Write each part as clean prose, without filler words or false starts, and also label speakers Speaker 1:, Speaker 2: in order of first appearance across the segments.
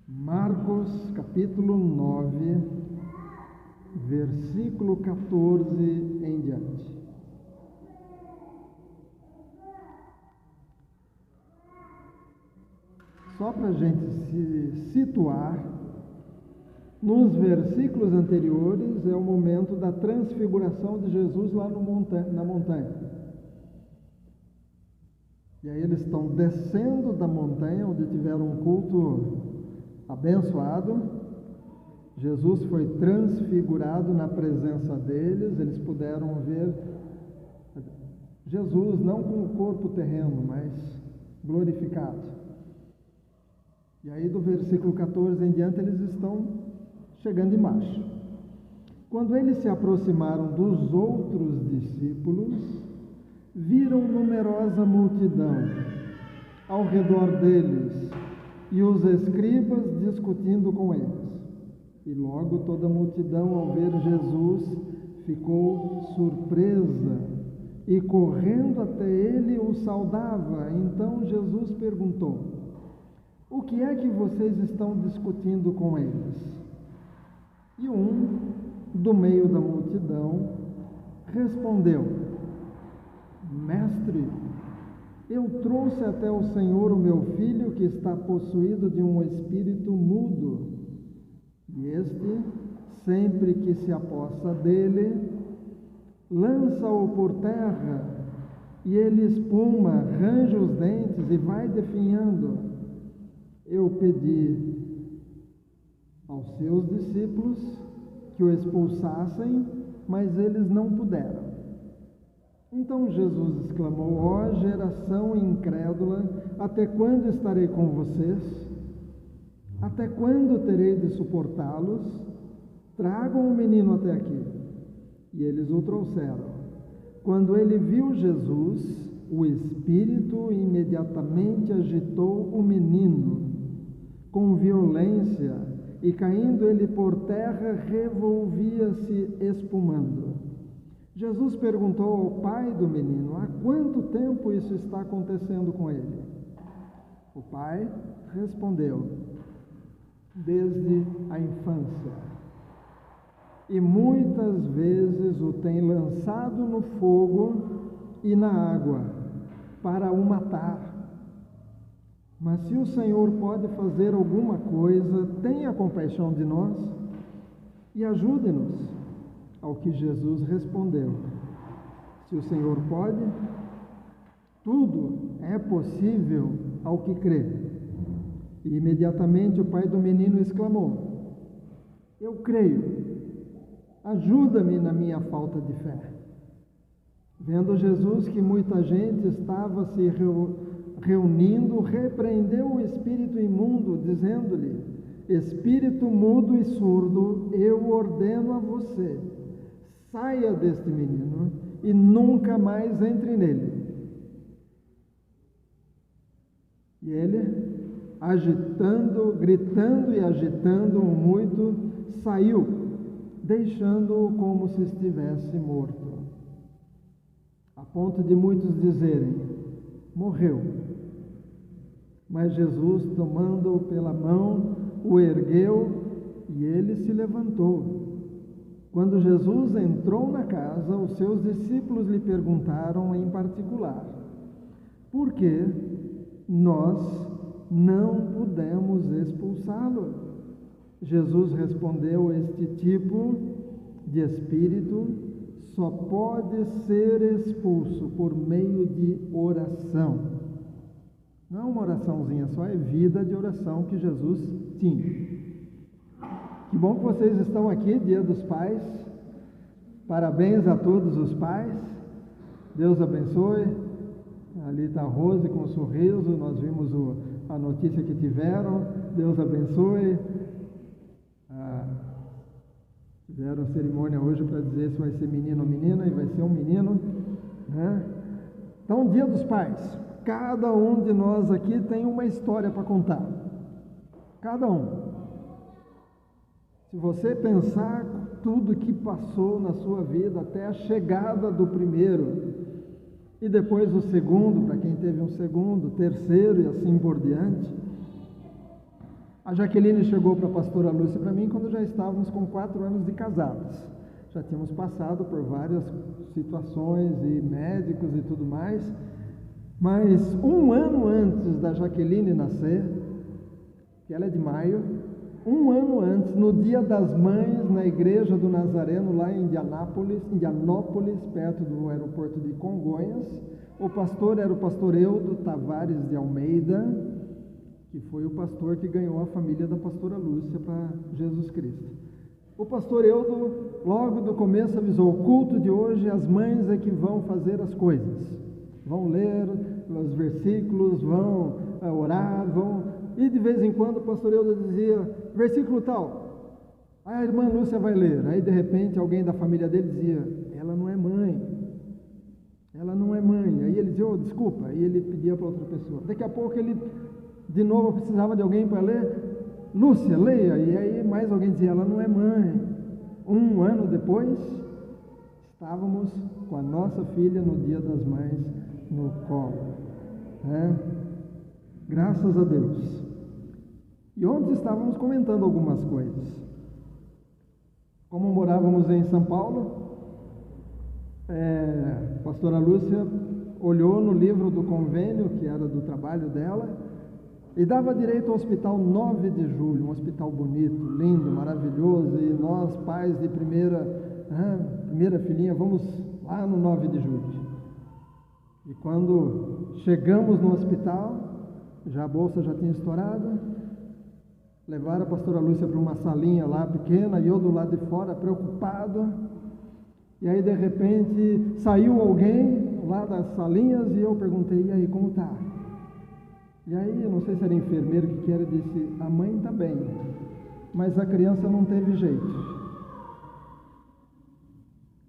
Speaker 1: Marcos, capítulo 9, versículo 14 em diante. Só para a gente se situar, nos versículos anteriores é o momento da transfiguração de Jesus lá na montanha. E aí eles estão descendo da montanha, onde tiveram um culto abençoado. Jesus foi transfigurado na presença deles, eles puderam ver Jesus não com o corpo terreno, mas glorificado. E aí do versículo 14 em diante eles estão chegando embaixo. Quando eles se aproximaram dos outros discípulos, viram numerosa multidão ao redor deles e os escribas discutindo com eles. E logo toda a multidão, ao ver Jesus, ficou surpresa e correndo até ele o saudava. Então Jesus perguntou: "O que é que vocês estão discutindo com eles?" E um, do meio da multidão, respondeu: "Mestre, eu trouxe até o Senhor o meu filho que está possuído de um espírito mudo. E este, sempre que se apossa dele, lança-o por terra, e ele espuma, arranja os dentes e vai definhando. Eu pedi aos seus discípulos que o expulsassem, mas eles não puderam." Então Jesus exclamou: "Ó geração incrédula, até quando estarei com vocês? Até quando terei de suportá-los? Tragam o menino até aqui." E eles o trouxeram. Quando ele viu Jesus, o espírito imediatamente agitou o menino com violência, e caindo ele por terra, revolvia-se espumando. Jesus perguntou ao pai do menino: "Há quanto tempo isso está acontecendo com ele?" O pai respondeu: "Desde a infância. E muitas vezes o tem lançado no fogo e na água para o matar. Mas se o Senhor pode fazer alguma coisa, tenha compaixão de nós e ajude-nos." Ao que Jesus respondeu: "Se o Senhor pode, tudo é possível ao que crê." E imediatamente o pai do menino exclamou: "Eu creio, ajuda-me na minha falta de fé." Vendo Jesus que muita gente estava se reunindo, repreendeu o espírito imundo, dizendo-lhe: "Espírito mudo e surdo, eu ordeno a você, saia deste menino e nunca mais entre nele." E ele, gritando e agitando-o muito, saiu, deixando-o como se estivesse morto. A ponto de muitos dizerem: "Morreu." Mas Jesus, tomando-o pela mão, o ergueu e ele se levantou. Quando Jesus entrou na casa, os seus discípulos lhe perguntaram em particular: "Por que nós não pudemos expulsá-lo?" Jesus respondeu: "Este tipo de espírito só pode ser expulso por meio de oração." Não é uma oraçãozinha só, é vida de oração que Jesus tinha. Que bom que vocês estão aqui, Dia dos Pais. Parabéns a todos os pais. Deus abençoe. Ali está a Rose com um sorriso. Nós vimos a notícia que tiveram. Deus abençoe. Fizeram a cerimônia hoje para dizer se vai ser menino ou menina, e vai ser um menino, né? Então, Dia dos Pais. Cada um de nós aqui tem uma história para contar. Cada um. Se você pensar tudo que passou na sua vida até a chegada do primeiro, e depois o segundo, para quem teve um segundo, terceiro e assim por diante, A Jaqueline chegou para a pastora Lúcia e para mim quando já estávamos com 4 anos de casados. Já tínhamos passado por várias situações e médicos e tudo mais, mas 1 ano antes da Jaqueline nascer, que ela é de maio, 1 ano antes, no Dia das Mães, na igreja do Nazareno, lá em Indianópolis, perto do aeroporto de Congonhas, o pastor era o pastor Eudo Tavares de Almeida, que foi o pastor que ganhou a família da pastora Lúcia para Jesus Cristo. O pastor Eudo, logo do começo, avisou: o culto de hoje, as mães é que vão fazer as coisas, vão ler os versículos, vão orar, e de vez em quando o pastor Eudo dizia, versículo tal, a irmã Lúcia vai ler. Aí de repente alguém da família dele dizia, ela não é mãe. Aí ele dizia, desculpa, e ele pedia para outra pessoa. Daqui a pouco ele de novo precisava de alguém para ler, Lúcia, leia. E aí mais alguém dizia, ela não é mãe. 1 ano depois, estávamos com a nossa filha no Dia das Mães no colo, né? Graças a Deus. E ontem estávamos comentando algumas coisas. Como morávamos em São Paulo, a pastora Lúcia olhou no livro do convênio, que era do trabalho dela, e dava direito ao Hospital 9 de Julho, um hospital bonito, lindo, maravilhoso, e nós, pais de primeira filhinha, vamos lá no 9 de julho. E quando chegamos no hospital, a bolsa já tinha estourado, levaram a pastora Lúcia para uma salinha lá pequena, e eu do lado de fora, preocupado, e aí de repente saiu alguém lá das salinhas, e eu perguntei, e aí, como está? E aí, eu não sei se era enfermeiro que era, disse, a mãe está bem, mas a criança não teve jeito.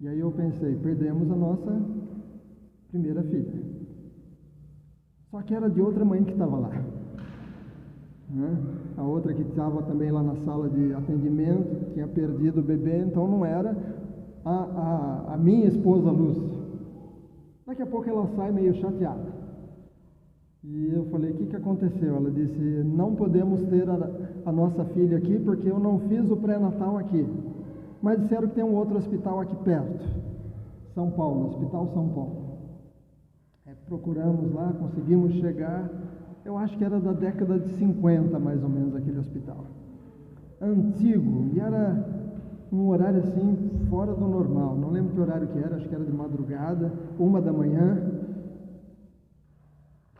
Speaker 1: E aí eu pensei, perdemos a nossa primeira filha. Só que era de outra mãe que estava lá, né? A outra que estava também lá na sala de atendimento, tinha perdido o bebê, então não era a minha esposa Lúcia. Daqui a pouco ela sai meio chateada. E eu falei, o que aconteceu? Ela disse, não podemos ter a nossa filha aqui porque eu não fiz o pré-natal aqui. Mas disseram que tem um outro hospital aqui perto, São Paulo, Hospital São Paulo. Procuramos lá, conseguimos chegar, eu acho que era da década de 50 mais ou menos aquele hospital. Antigo, e era um horário assim, fora do normal, não lembro que horário que era, acho que era de madrugada, 1 da manhã.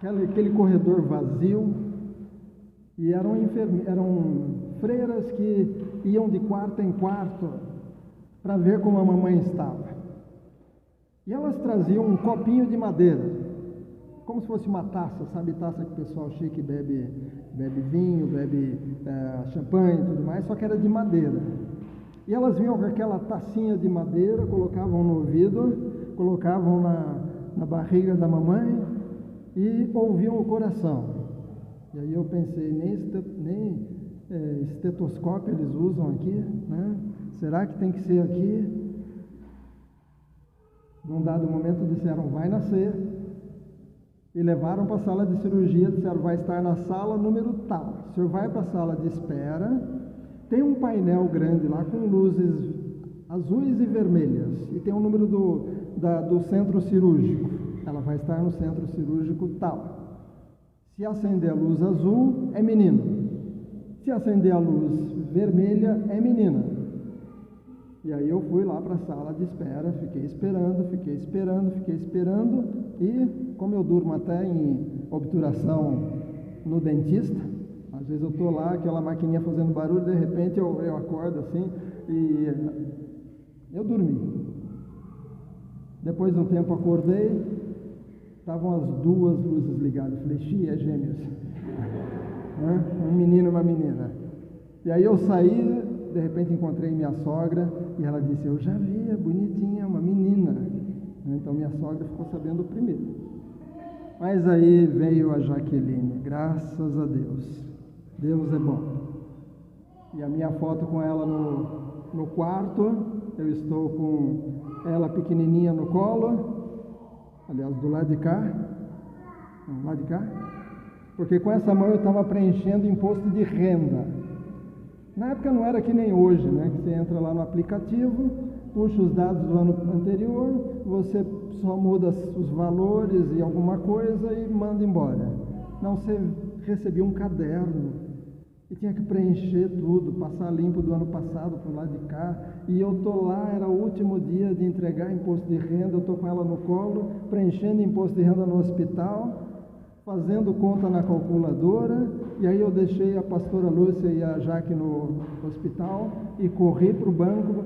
Speaker 1: Aquele corredor vazio, e eram freiras que iam de quarto em quarto para ver como a mamãe estava. E elas traziam um copinho de madeira, como se fosse uma taça, sabe, taça que o pessoal chique bebe vinho, bebe champanhe e tudo mais, só que era de madeira. E elas vinham com aquela tacinha de madeira, colocavam no ouvido, colocavam na barriga da mamãe, e ouviam o coração. E aí eu pensei, nem estetoscópio eles usam aqui, né? Será que tem que ser aqui? Num dado momento disseram, vai nascer. E levaram para a sala de cirurgia, disseram, vai estar na sala número tal. O senhor vai para a sala de espera, tem um painel grande lá com luzes azuis e vermelhas, e tem o número do centro cirúrgico. Ela vai estar no centro cirúrgico tal. Se acender a luz azul, é menino. Se acender a luz vermelha, é menina. E aí eu fui lá para a sala de espera, fiquei esperando, e como eu durmo até em obturação no dentista, às vezes eu estou lá, aquela maquininha fazendo barulho, de repente eu acordo assim, e eu dormi. Depois de um tempo acordei, estavam as 2 luzes ligadas. Falei, é gêmeos. Um menino e uma menina. E aí eu saí, de repente encontrei minha sogra, e ela disse, eu já vi, é bonitinha, uma menina. Então minha sogra ficou sabendo primeiro. Mas aí veio a Jaqueline, graças a Deus. Deus é bom. E a minha foto com ela no quarto, eu estou com ela pequenininha no colo, aliás, do lado de cá, porque com essa mão eu estava preenchendo imposto de renda. Na época não era que nem hoje, né? Que você entra lá no aplicativo, puxa os dados do ano anterior, você só muda os valores e alguma coisa e manda embora. Não, você recebia um caderno e tinha que preencher tudo, passar limpo do ano passado para o lado de cá, e eu estou lá, era o último dia de entregar imposto de renda, eu estou com ela no colo, preenchendo imposto de renda no hospital, fazendo conta na calculadora, e aí eu deixei a pastora Lúcia e a Jaque no hospital e corri para o banco,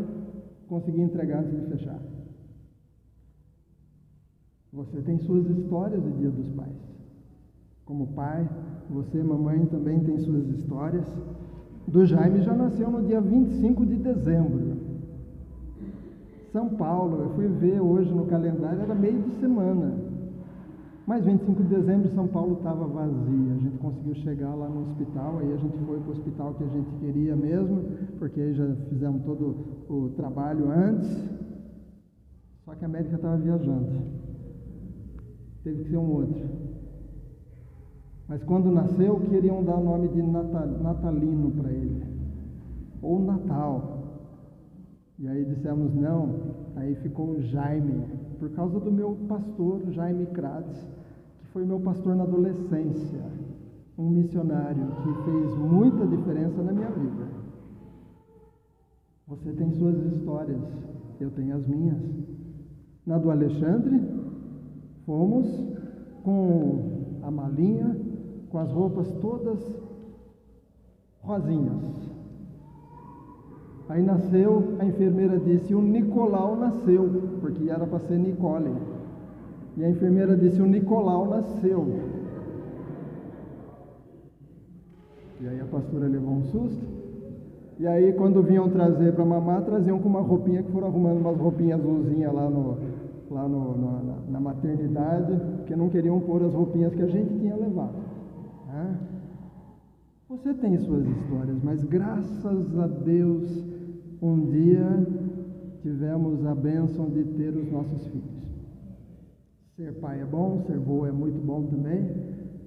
Speaker 1: consegui entregar antes de fechar. Você tem suas histórias de Dia dos Pais. Como pai, você, mamãe, também tem suas histórias. Do Jaime já nasceu no dia 25 de dezembro. São Paulo, eu fui ver hoje no calendário, era meio de semana. Mas 25 de dezembro São Paulo estava vazia. A gente conseguiu chegar lá no hospital, aí a gente foi para o hospital que a gente queria mesmo, porque aí já fizemos todo o trabalho antes. Só que a médica estava viajando. Teve que ser um outro. Mas quando nasceu, queriam dar o nome de Natalino para ele, ou Natal. E aí dissemos não, aí ficou Jaime, por causa do meu pastor, Jaime Kratz, que foi meu pastor na adolescência, um missionário que fez muita diferença na minha vida. Você tem suas histórias, eu tenho as minhas. Na do Alexandre, fomos com a malinha, com as roupas todas rosinhas. Aí nasceu, a enfermeira disse, o Nicolau nasceu, porque era para ser Nicole. E a enfermeira disse, o Nicolau nasceu. E aí a pastora levou um susto. E aí quando vinham trazer para mamar, traziam com uma roupinha, que foram arrumando umas roupinhas azulzinhas lá na maternidade, porque não queriam pôr as roupinhas que a gente tinha levado. Você tem suas histórias, mas graças a Deus, um dia tivemos a bênção de ter os nossos filhos. Ser pai é bom, ser avô é muito bom também.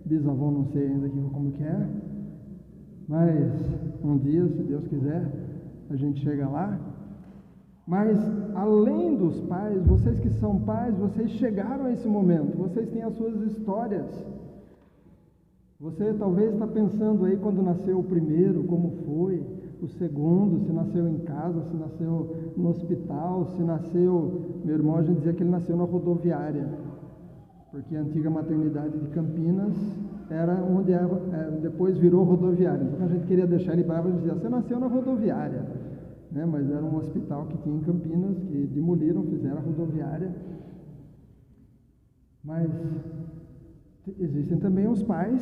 Speaker 1: Bisavô não sei ainda como que é, mas um dia, se Deus quiser, a gente chega lá. Mas além dos pais, vocês que são pais, vocês chegaram a esse momento, vocês têm as suas histórias. Você talvez está pensando aí quando nasceu o primeiro, como foi, o segundo, se nasceu em casa, se nasceu no hospital, se nasceu... Meu irmão, a gente dizia que ele nasceu na rodoviária, porque a antiga maternidade de Campinas era onde depois virou rodoviária. Então a gente queria deixar ele bravo, a gente dizia, você nasceu na rodoviária, né? Mas era um hospital que tinha em Campinas, que demoliram, fizeram a rodoviária. Mas existem também os pais,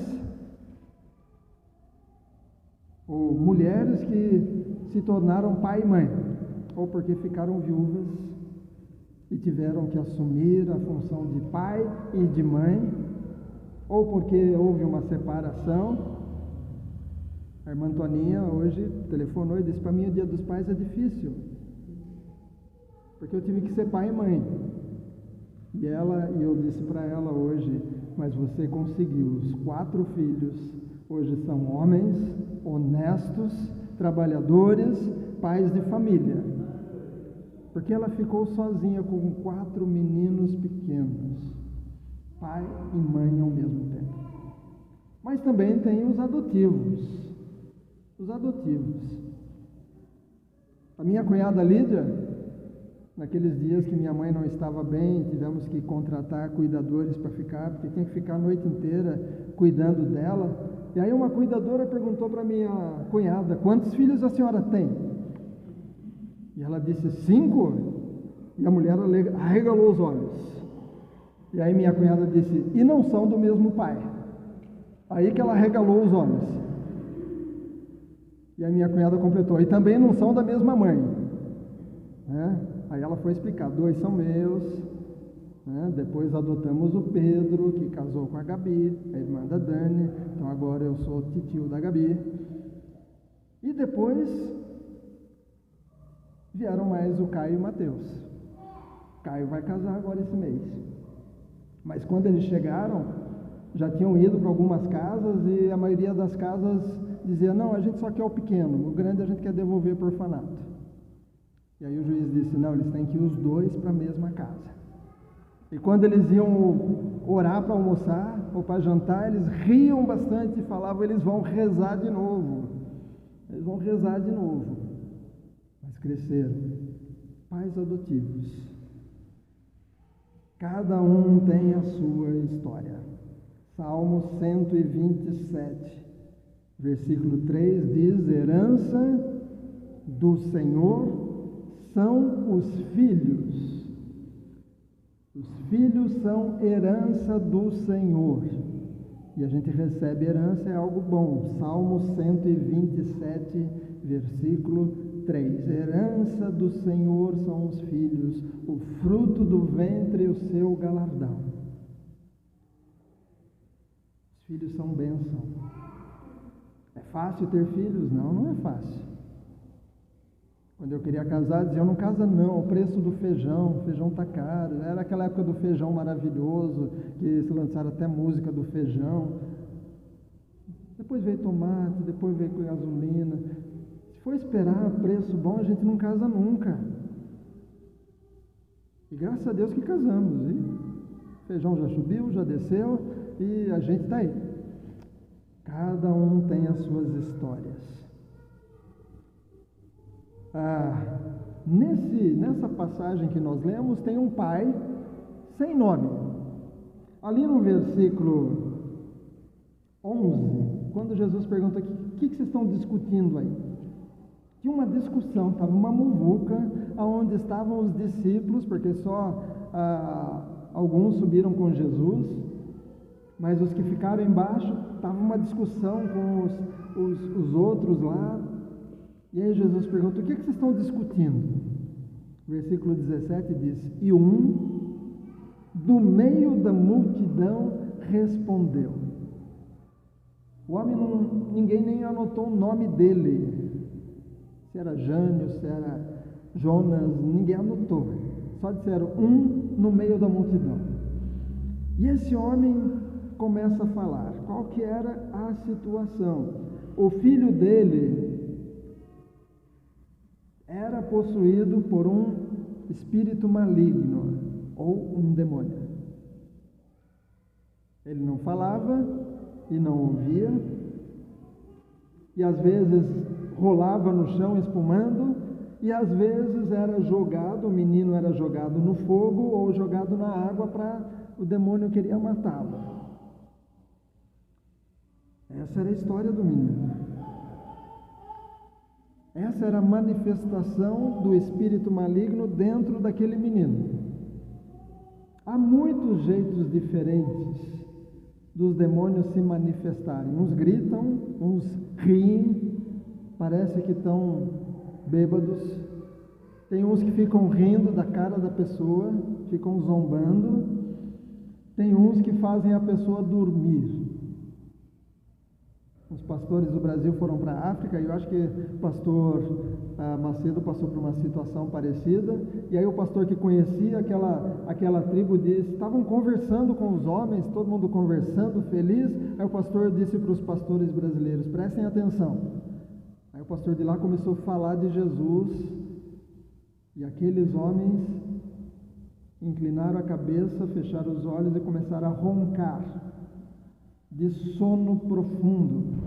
Speaker 1: ou mulheres que se tornaram pai e mãe, ou porque ficaram viúvas e tiveram que assumir a função de pai e de mãe, ou porque houve uma separação. A irmã Antoninha hoje telefonou e disse para mim, o Dia dos Pais é difícil, porque eu tive que ser pai e mãe. E eu disse para ela hoje, mas você conseguiu, os 4 filhos hoje são homens, honestos, trabalhadores, pais de família. Porque ela ficou sozinha com 4 meninos pequenos, pai e mãe ao mesmo tempo. Mas também tem os adotivos. Os adotivos. A minha cunhada Lídia, naqueles dias que minha mãe não estava bem, tivemos que contratar cuidadores para ficar, porque tinha que ficar a noite inteira cuidando dela. E aí uma cuidadora perguntou para minha cunhada, quantos filhos a senhora tem? E ela disse, 5? E a mulher arregalou os olhos. E aí minha cunhada disse, e não são do mesmo pai? Aí que ela arregalou os olhos. E a minha cunhada completou, e também não são da mesma mãe. Aí ela foi explicar, 2 são meus, depois adotamos o Pedro, que casou com a Gabi, a irmã da Dani, então agora eu sou titio da Gabi. E depois vieram mais o Caio e o Mateus. Caio vai casar agora esse mês. Mas quando eles chegaram, já tinham ido para algumas casas e a maioria das casas dizia: não, a gente só quer o pequeno, o grande a gente quer devolver para o orfanato. E aí o juiz disse: não, eles têm que ir os dois para a mesma casa. E quando eles iam orar para almoçar ou para jantar, eles riam bastante e falavam: eles vão rezar de novo, eles vão rezar de novo. Mas cresceram, pais adotivos. Cada um tem a sua história. Salmo 127, versículo 3 diz: herança do Senhor são os filhos. Os filhos são herança do Senhor. E a gente recebe herança, é algo bom. Salmo 127, versículo 3. Herança do Senhor são os filhos, o fruto do ventre e o seu galardão. Os filhos são bênção. É fácil ter filhos? Não, não é fácil. Quando eu queria casar, dizia: não casa não, o preço do feijão está caro. Era aquela época do feijão maravilhoso, que se lançaram até música do feijão. Depois veio tomate, depois veio gasolina. Se for esperar preço bom, a gente não casa nunca. E graças a Deus que casamos. E o feijão já subiu, já desceu e a gente está aí. Cada um tem as suas histórias. Nessa passagem que nós lemos, tem um pai sem nome. Ali no versículo 11, quando Jesus pergunta: o que vocês estão discutindo aí? Tinha uma discussão, estava uma muvuca, onde estavam os discípulos, porque só alguns subiram com Jesus, mas os que ficaram embaixo, estava uma discussão com os outros lá. E aí Jesus pergunta: o que vocês estão discutindo? Versículo 17 diz: e do meio da multidão, respondeu. O homem ninguém nem anotou o nome dele. Se era Jânio, se era Jonas, ninguém anotou. Só disseram: no meio da multidão. E esse homem começa a falar qual que era a situação. O filho dele era possuído por um espírito maligno ou um demônio. Ele não falava e não ouvia, e às vezes rolava no chão espumando, e às vezes era jogado, o menino era jogado no fogo ou jogado na água, para o demônio queria matá-lo. Essa era a história do menino. Essa era a manifestação do espírito maligno dentro daquele menino. Há muitos jeitos diferentes dos demônios se manifestarem. Uns gritam, uns riem, parece que estão bêbados. Tem uns que ficam rindo da cara da pessoa, ficam zombando. Tem uns que fazem a pessoa dormir. Os pastores do Brasil foram para a África, e eu acho que o pastor Macedo passou por uma situação parecida, e aí o pastor que conhecia aquela tribo disse: estavam conversando com os homens, todo mundo conversando, feliz. Aí o pastor disse para os pastores brasileiros: prestem atenção. Aí o pastor de lá começou a falar de Jesus, e aqueles homens inclinaram a cabeça, fecharam os olhos e começaram a roncar de sono profundo.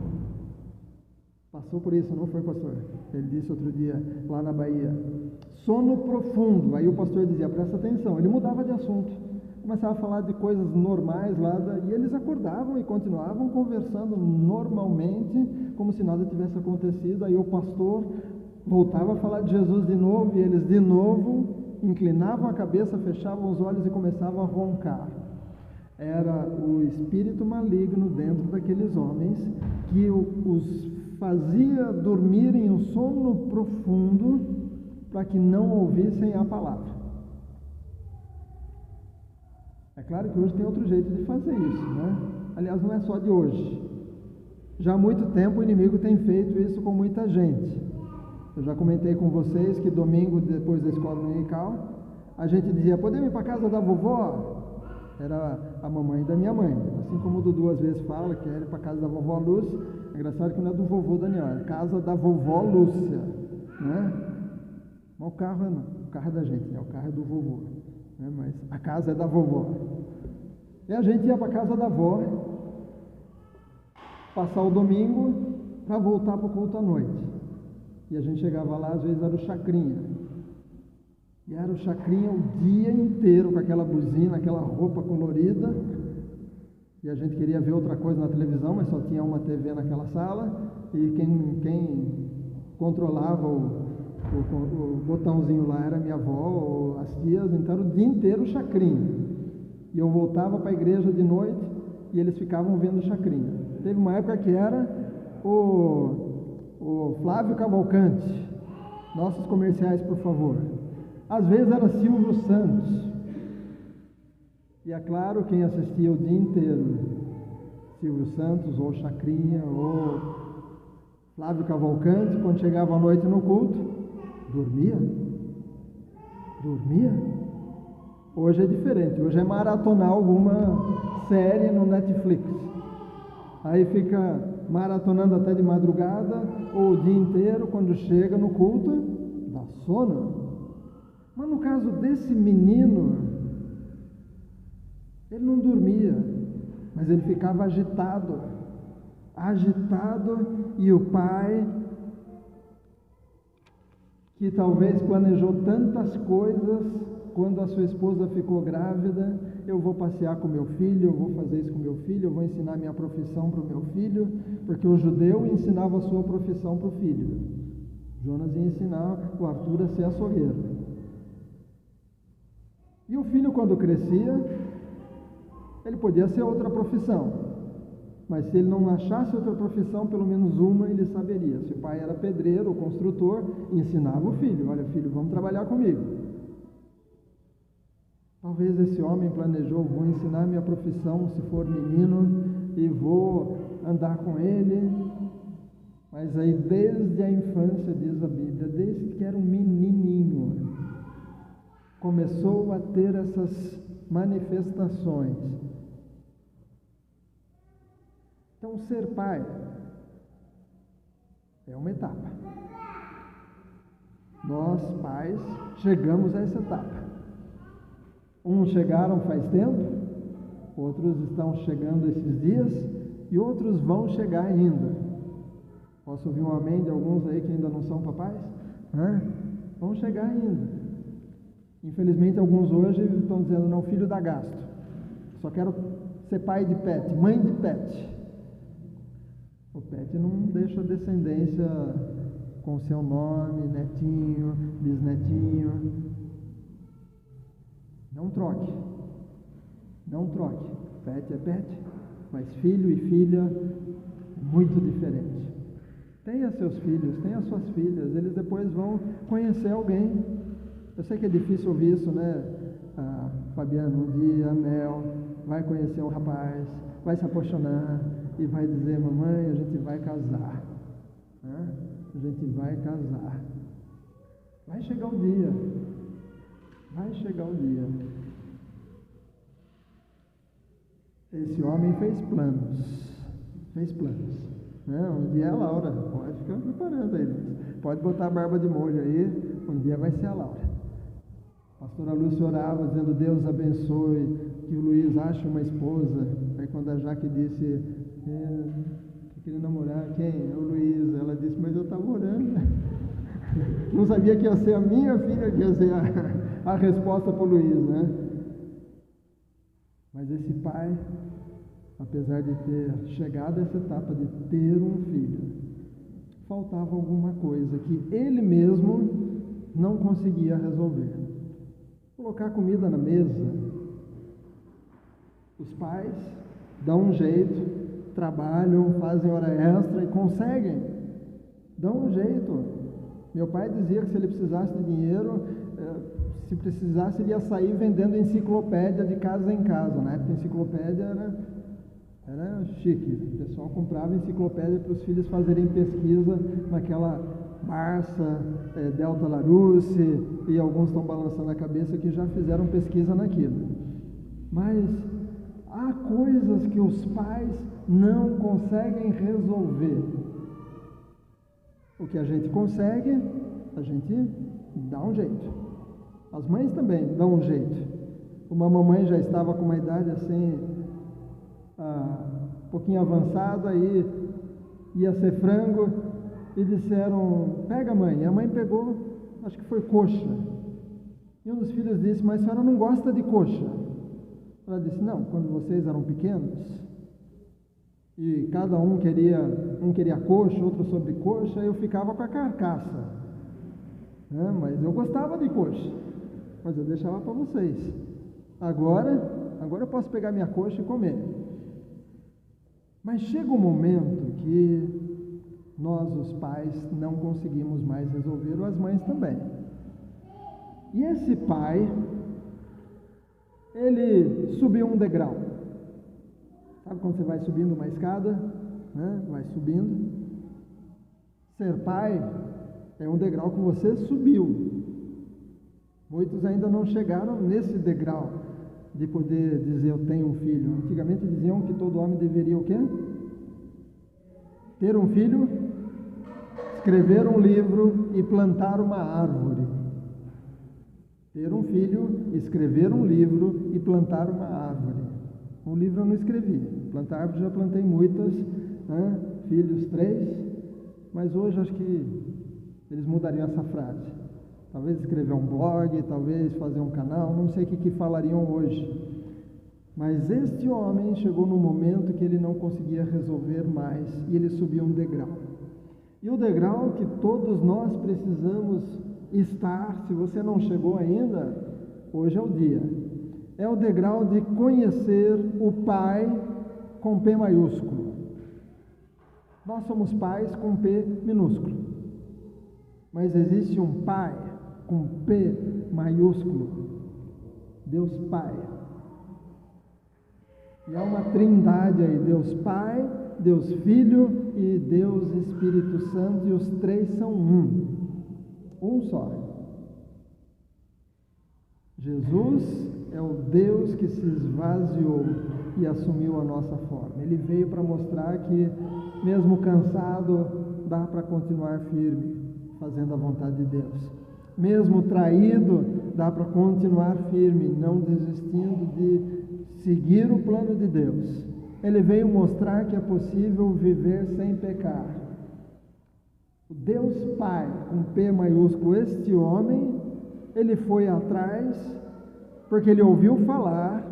Speaker 1: Passou por isso, não foi, pastor? Ele disse outro dia lá na Bahia: sono profundo. Aí o pastor dizia: presta atenção. Ele mudava de assunto, começava a falar de coisas normais lá, e eles acordavam e continuavam conversando normalmente, como se nada tivesse acontecido. Aí o pastor voltava a falar de Jesus de novo, e eles de novo inclinavam a cabeça, fechavam os olhos e começavam a roncar. Era o espírito maligno dentro daqueles homens que os fazia dormir em um sono profundo, para que não ouvissem a palavra. É claro que hoje tem outro jeito de fazer isso, né? Aliás, não é só de hoje. Já há muito tempo o inimigo tem feito isso com muita gente. Eu já comentei com vocês que domingo, depois da escola dominical, a gente dizia: podemos ir para a casa da vovó? Era a mamãe da minha mãe. Assim como o Dudu às vezes fala que era para casa da vovó Lúcia, é engraçado que não é do vovô Daniel, é casa da vovó Lúcia, né? Mas o carro é da gente, né? O carro é do vovô, né? Mas a casa é da vovó. E a gente ia para a casa da avó, passar o domingo para voltar para o culto à noite. E a gente chegava lá, às vezes era o Chacrinha. E era o Chacrinha o dia inteiro com aquela buzina, aquela roupa colorida. E a gente queria ver outra coisa na televisão, mas só tinha uma TV naquela sala. E quem controlava o botãozinho lá era minha avó ou as tias. Então era o dia inteiro o Chacrinha. E eu voltava para a igreja de noite e eles ficavam vendo o Chacrinha. Teve uma época que era o Flávio Cavalcante. Nossos comerciais, por favor. Às vezes era Silvio Santos. E é claro, quem assistia o dia inteiro, Silvio Santos, ou Chacrinha, ou Flávio Cavalcante, quando chegava à noite no culto, dormia. Hoje é diferente, hoje é maratonar alguma série no Netflix. Aí fica maratonando até de madrugada, ou o dia inteiro, quando chega no culto, dá sono. Mas no caso desse menino, ele não dormia, mas ele ficava agitado, e o pai, que talvez planejou tantas coisas, quando a sua esposa ficou grávida, eu vou passear com meu filho, eu vou fazer isso com meu filho, eu vou ensinar minha profissão para o meu filho, porque o judeu ensinava a sua profissão para o filho. Jonas ia ensinar o Arthur a ser açougueiro. E o filho, quando crescia, ele podia ser outra profissão, mas se ele não achasse outra profissão, pelo menos uma ele saberia. Se o pai era pedreiro ou construtor, ensinava o filho: olha filho, vamos trabalhar comigo. Talvez esse homem planejou: vou ensinar minha profissão se for menino e vou andar com ele. Mas aí desde a infância, diz a Bíblia, desde que era um menininho, começou a ter essas manifestações. Então, ser pai é uma etapa. Nós, pais, chegamos a essa etapa. Uns chegaram faz tempo, outros estão chegando esses dias e outros vão chegar ainda. Posso ouvir um amém de alguns aí que ainda não são papais? Vão chegar ainda. Infelizmente, alguns hoje estão dizendo: não, filho dá gasto. Só quero ser pai de pet, mãe de pet. O pet não deixa descendência com seu nome, netinho, bisnetinho. Não troque. Pet é pet, mas filho e filha é muito diferente. Tenha seus filhos, tenha suas filhas, eles depois vão conhecer alguém. Eu sei que é difícil ouvir isso, né? Fabiano, um dia a Mel vai conhecer um rapaz, vai se apaixonar e vai dizer: mamãe, a gente vai casar. A gente vai casar. Vai chegar o dia. Esse homem fez planos. Um dia é a Laura, pode ficar preparando aí, pode botar a barba de molho aí, um dia vai ser a Laura. A pastora Lúcia orava dizendo: Deus abençoe, que o Luiz ache uma esposa. Aí quando a Jaque disse: que queria namorar, quem? É o Luiz. Ela disse: mas eu estava orando. Não sabia que ia ser a minha filha que ia ser a resposta para o Luiz, né? Mas esse pai, apesar de ter chegado a essa etapa de ter um filho, faltava alguma coisa que ele mesmo não conseguia resolver. Colocar comida na mesa. Os pais dão um jeito, trabalham, fazem hora extra e conseguem. Dão um jeito. Meu pai dizia que se ele precisasse de dinheiro, se precisasse, ele ia sair vendendo enciclopédia de casa em casa. Na época, a enciclopédia era chique. O pessoal comprava enciclopédia para os filhos fazerem pesquisa naquela Barça, Delta Larousse, e alguns estão balançando a cabeça que já fizeram pesquisa naquilo. Mas há coisas que os pais não conseguem resolver. O que a gente consegue, a gente dá um jeito. As mães também dão um jeito. Uma mamãe já estava com uma idade assim, um pouquinho avançada, aí ia ser frango, e disseram, pega mãe. E a mãe pegou, acho que foi coxa. E um dos filhos disse, mas a senhora não gosta de coxa? Ela disse, não, quando vocês eram pequenos, e cada um queria coxa, outro sobrecoxa, eu ficava com a carcaça. Mas eu gostava de coxa, mas eu deixava para vocês. Agora eu posso pegar minha coxa e comer. Mas chega um momento que nós, os pais, não conseguimos mais resolver, ou as mães também. E esse pai, ele subiu um degrau. Sabe quando você vai subindo uma escada, vai subindo? Ser pai é um degrau que você subiu. Muitos ainda não chegaram nesse degrau de poder dizer eu tenho um filho. Antigamente diziam que todo homem deveria o quê? Ter um filho, escrever um livro e plantar uma árvore. Ter um filho, escrever um livro e plantar uma árvore. Um livro eu não escrevi, plantar árvore já plantei muitas, filhos 3, mas hoje acho que eles mudariam essa frase. Talvez escrever um blog, talvez fazer um canal, não sei o que falariam hoje. Mas este homem chegou num momento que ele não conseguia resolver mais e ele subiu um degrau. E o degrau que todos nós precisamos estar, se você não chegou ainda, hoje é o dia. É o degrau de conhecer o Pai com P maiúsculo. Nós somos pais com P minúsculo. Mas existe um Pai com P maiúsculo. Deus Pai. E há uma trindade aí, Deus Pai, Deus Filho e Deus Espírito Santo, e os três são um só. Jesus é o Deus que se esvaziou e assumiu a nossa forma. Ele veio para mostrar que, mesmo cansado, dá para continuar firme, fazendo a vontade de Deus. Mesmo traído, dá para continuar firme, não desistindo de seguir o plano de Deus. Ele veio mostrar que é possível viver sem pecar. O Deus Pai, com P maiúsculo, este homem, ele foi atrás, porque ele ouviu falar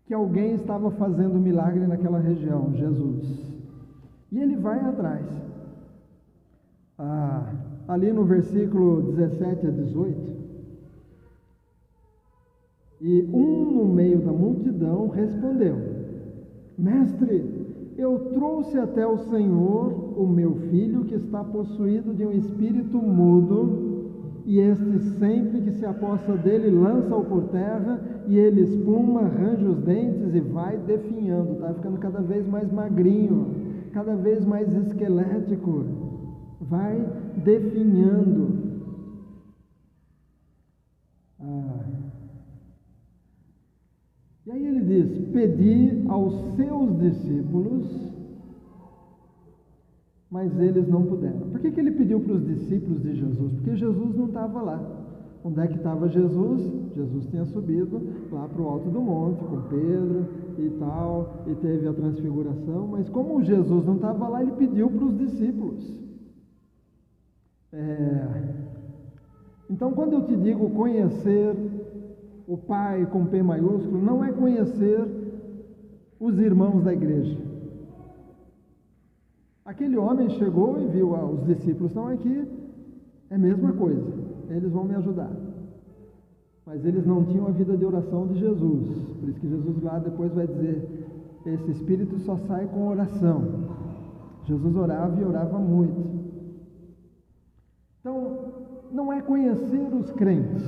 Speaker 1: que alguém estava fazendo milagre naquela região, Jesus. E ele vai atrás. Ali no versículo 17 a 18, e no meio da multidão respondeu, Mestre, eu trouxe até o Senhor o meu filho que está possuído de um espírito mudo, e este sempre que se aposta dele lança-o por terra, e ele espuma, arranja os dentes e vai definhando, está ficando cada vez mais magrinho, cada vez mais esquelético, vai definhando. E aí ele diz, pedi aos seus discípulos, mas eles não puderam. Por que ele pediu para os discípulos de Jesus? Porque Jesus não estava lá. Onde é que estava Jesus? Jesus tinha subido lá para o alto do monte, com Pedro e tal, e teve a transfiguração, mas como Jesus não estava lá, ele pediu para os discípulos. Então, quando eu te digo conhecer o Pai com P maiúsculo, não é conhecer os irmãos da igreja. Aquele homem chegou e viu, os discípulos estão aqui, é a mesma coisa, eles vão me ajudar. Mas eles não tinham a vida de oração de Jesus, por isso que Jesus lá depois vai dizer, esse espírito só sai com oração. Jesus orava e orava muito. Então, não é conhecer os crentes.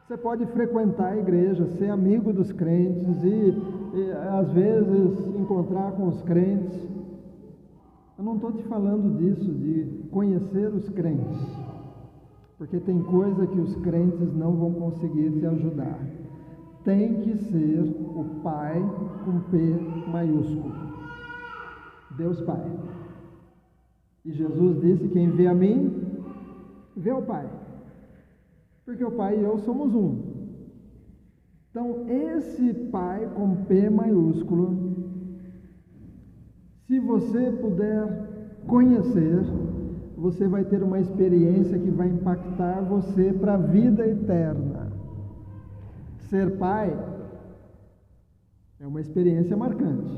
Speaker 1: Você pode frequentar a igreja, ser amigo dos crentes e às vezes encontrar com os crentes. Eu não estou te falando disso, de conhecer os crentes, porque tem coisa que os crentes não vão conseguir te ajudar. tem que ser o Pai com P maiúsculo. Deus Pai. E Jesus disse: quem vê a mim, vê o Pai. Porque o Pai e eu somos um. Então, esse Pai com P maiúsculo, se você puder conhecer, você vai ter uma experiência que vai impactar você para a vida eterna. Ser pai é uma experiência marcante.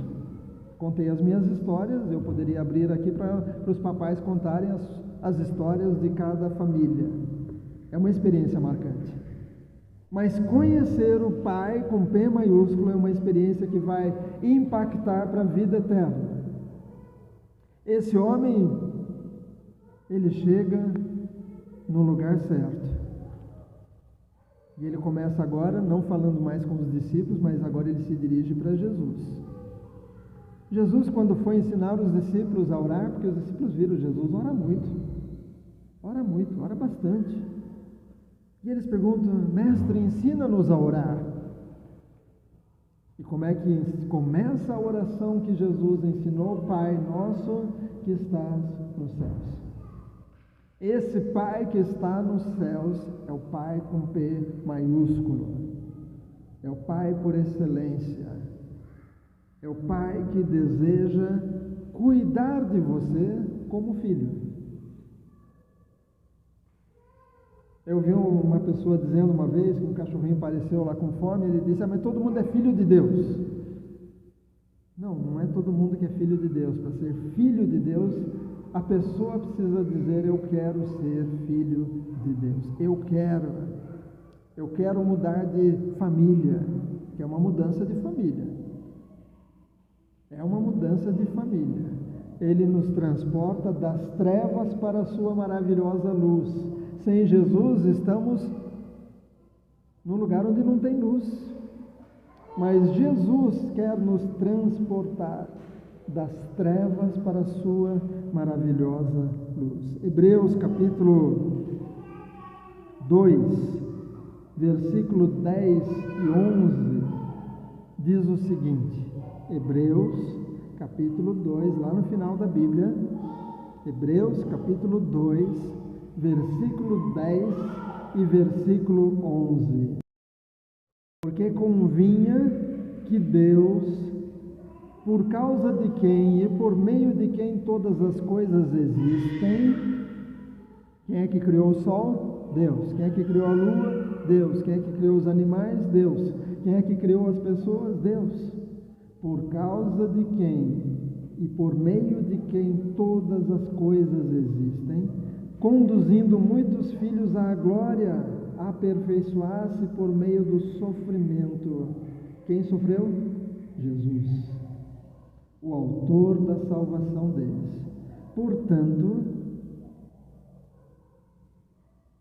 Speaker 1: Contei as minhas histórias, eu poderia abrir aqui para os papais contarem as histórias de cada família. É uma experiência marcante. Mas conhecer o Pai com P maiúsculo é uma experiência que vai impactar para a vida eterna. Esse homem, ele chega no lugar certo. E ele começa agora, não falando mais com os discípulos, mas agora ele se dirige para Jesus. Jesus, quando foi ensinar os discípulos a orar, porque os discípulos viram Jesus ora muito, ora bastante. E eles perguntam: mestre, ensina-nos a orar. E como é que começa a oração que Jesus ensinou? Pai nosso que estás nos céus. Esse Pai que está nos céus é o Pai com P maiúsculo. É o Pai por excelência. É o Pai que deseja cuidar de você como filho. Eu vi uma pessoa dizendo uma vez que um cachorrinho apareceu lá com fome, ele disse: mas todo mundo é filho de Deus. Não, não é todo mundo que é filho de Deus. Para ser filho de Deus, a pessoa precisa dizer: eu quero ser filho de Deus. Eu quero mudar de família, que é uma mudança de família. É uma mudança de família. Ele nos transporta das trevas para a sua maravilhosa luz. Sem Jesus, estamos num lugar onde não tem luz. Mas Jesus quer nos transportar das trevas para a sua maravilhosa luz. Hebreus capítulo 2, versículo 10 e 11, diz o seguinte. Hebreus capítulo 2, lá no final da Bíblia, Hebreus capítulo 2, versículo 10 e versículo 11. Porque convinha que Deus, por causa de quem e por meio de quem todas as coisas existem, quem é que criou o sol? Deus. Quem é que criou a lua? Deus. Quem é que criou os animais? Deus. Quem é que criou as pessoas? Deus. Por causa de quem e por meio de quem todas as coisas existem, conduzindo muitos filhos à glória, a aperfeiçoar-se por meio do sofrimento. Quem sofreu? Jesus, o autor da salvação deles. Portanto,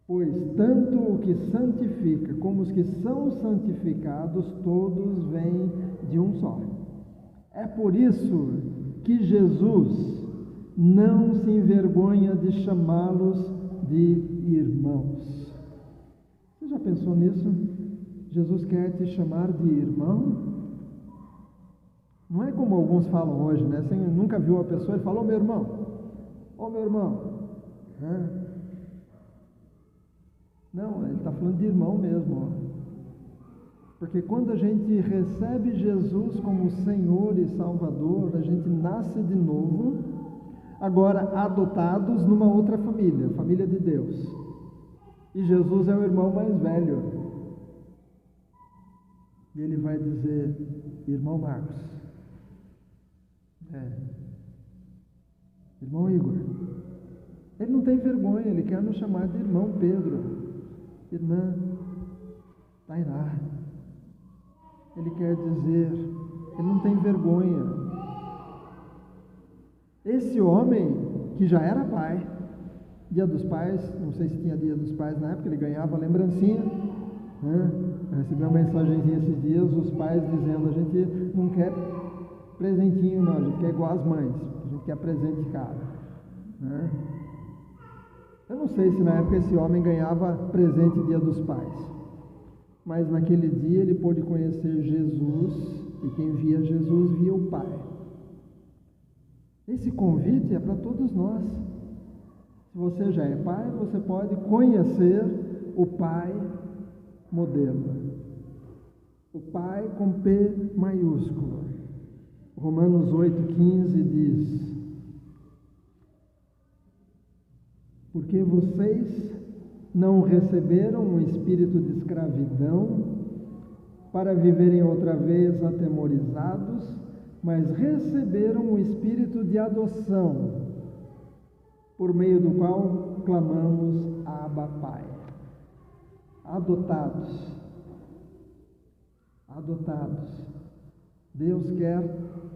Speaker 1: pois tanto o que santifica como os que são santificados, todos vêm de um só. É por isso que Jesus não se envergonha de chamá-los de irmãos. Você já pensou nisso? Jesus quer te chamar de irmão? Não é como alguns falam hoje, né? Você nunca viu uma pessoa e fala: ô meu irmão, ô meu irmão. Não, ele está falando de irmão mesmo. Porque quando a gente recebe Jesus como Senhor e Salvador, a gente nasce de novo, agora adotados numa outra família, família de Deus. E Jesus é o irmão mais velho. E ele vai dizer: irmão Marcos, irmão Igor. Ele não tem vergonha, ele quer nos chamar de irmão Pedro, irmã Tainá. Ele quer dizer, ele não tem vergonha. Esse homem que já era pai, Dia dos Pais, não sei se tinha Dia dos Pais na época, ele ganhava lembrancinha, né? Eu recebi uma mensagenzinha esses dias, os pais dizendo: a gente não quer presentinho não, a gente quer igual as mães, a gente quer presente caro, né? Eu não sei se na época esse homem ganhava presente Dia dos Pais, mas naquele dia ele pôde conhecer Jesus, e quem via Jesus via o Pai. Esse convite é para todos nós. Se você já é pai, você pode conhecer o Pai modelo. O Pai com P maiúsculo. Romanos 8,15 diz: porque vocês não receberam um espírito de escravidão para viverem outra vez atemorizados, mas receberam o espírito de adoção, por meio do qual clamamos Abba, Pai. Adotados. Adotados. Deus quer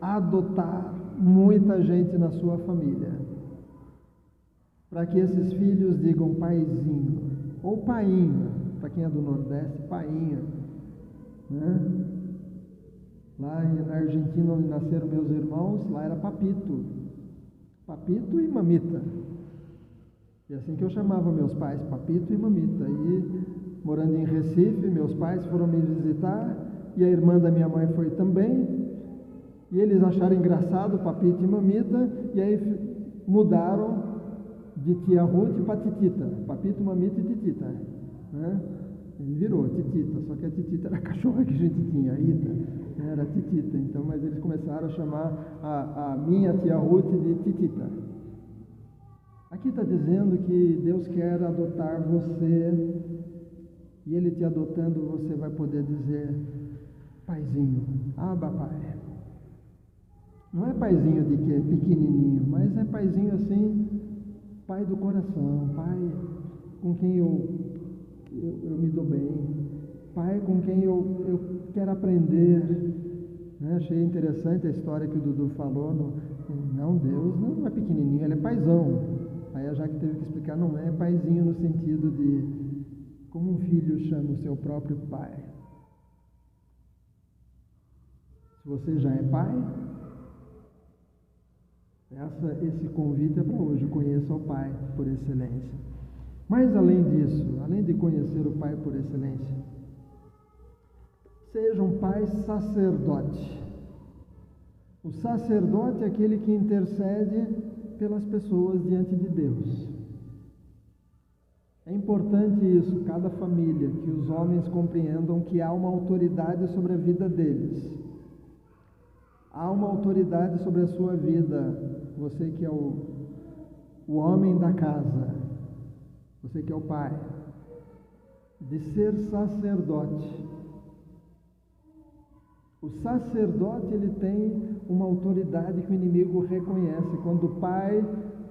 Speaker 1: adotar muita gente na sua família, para que esses filhos digam paizinho, ou painho, para quem é do Nordeste, painho, né? Lá na Argentina, onde nasceram meus irmãos, lá era papito, papito e mamita, e assim que eu chamava meus pais, papito e mamita. E morando em Recife, meus pais foram me visitar, e a irmã da minha mãe foi também, e eles acharam engraçado papito e mamita, e aí mudaram de tia Ruth para Titita, papito, mamita e Titita, né? Ele virou Titita, só que a Titita era a cachorra que a gente tinha, a Ita, era Titita, então, mas eles começaram a chamar a minha tia Ruth de Titita. Aqui está dizendo que Deus quer adotar você, e Ele te adotando, você vai poder dizer paizinho, Abba, Pai. Não é paizinho de que é pequenininho, mas é paizinho assim, pai do coração, pai com quem eu me dou bem, pai com quem eu quero aprender, né? Achei interessante a história que o Dudu falou, não, Deus não é pequenininho, Ele é paizão. Aí a Jaque teve que explicar, não é paizinho no sentido de como um filho chama o seu próprio pai. Se você já é pai, esse convite é para hoje, conheça o Pai por excelência. Mas além disso, além de conhecer o Pai por excelência, seja um pai sacerdote. O sacerdote é aquele que intercede pelas pessoas diante de Deus. É importante isso, cada família, que os homens compreendam que há uma autoridade sobre a vida deles. Há uma autoridade sobre a sua vida. Você que é o homem da casa, você que é o pai, de ser sacerdote. O sacerdote, ele tem uma autoridade que o inimigo reconhece. Quando o pai